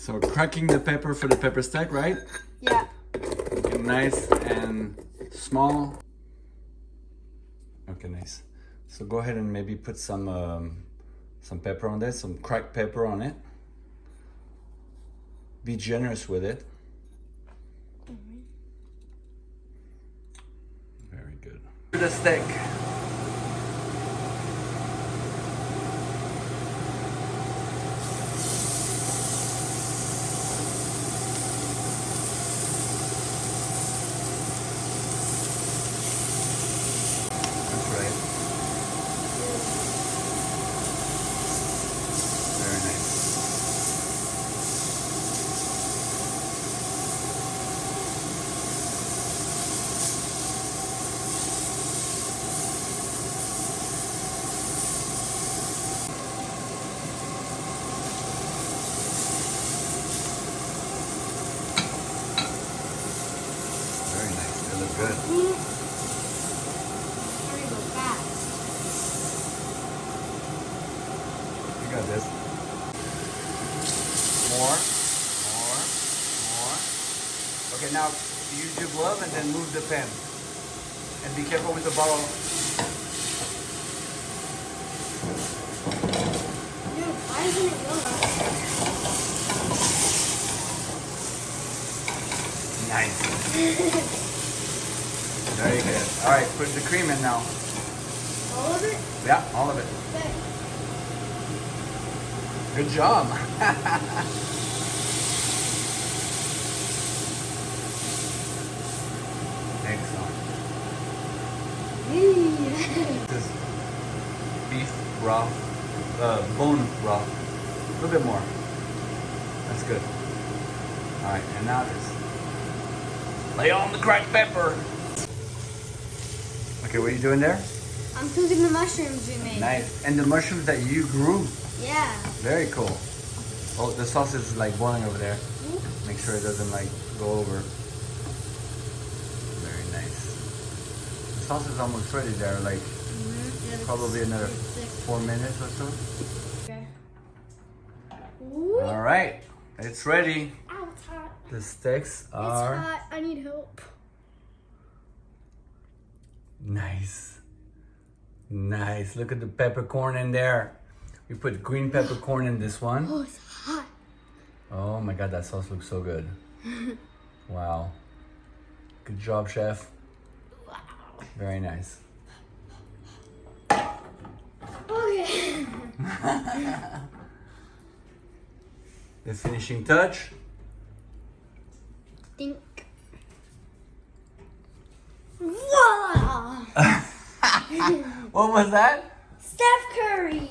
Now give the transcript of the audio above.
So cracking the pepper for the pepper stack, right? Yeah. Okay, nice and small. Okay, nice. So go ahead and maybe put some pepper on there, some cracked pepper on it. Be generous with it. Very good. The steak. That's right. Very nice. Very nice. They look good. Hurry, go fast. You got this. More. Okay, now use your glove and then move the pen. And be careful with the bottle. Dude, why isn't it Nice. Very good. All right, put the cream in now. All of it? Yeah, all of it. Okay. Good job. Excellent. This is beef broth, bone broth. A little bit more. That's good. All right, and now this. Lay on the cracked pepper. Okay, what are you doing there? I'm cooking the mushrooms we made. Nice. And the mushrooms that you grew. Yeah. Very cool. Oh, the sauce is like boiling over there. Make sure it doesn't like go over. Very nice. The sauce is almost ready there, like probably another 4 minutes or so. Okay. All right, it's ready. Ow, it's hot. The steaks are It's hot. I need help. nice. Nice. Look at the peppercorn in there. We put green peppercorn in this one. Oh, it's hot. Oh my God, that sauce looks so good. Wow. Good job, chef. Wow. Very nice. Okay. The finishing touch. Think. Voila! What was that? Steph Curry.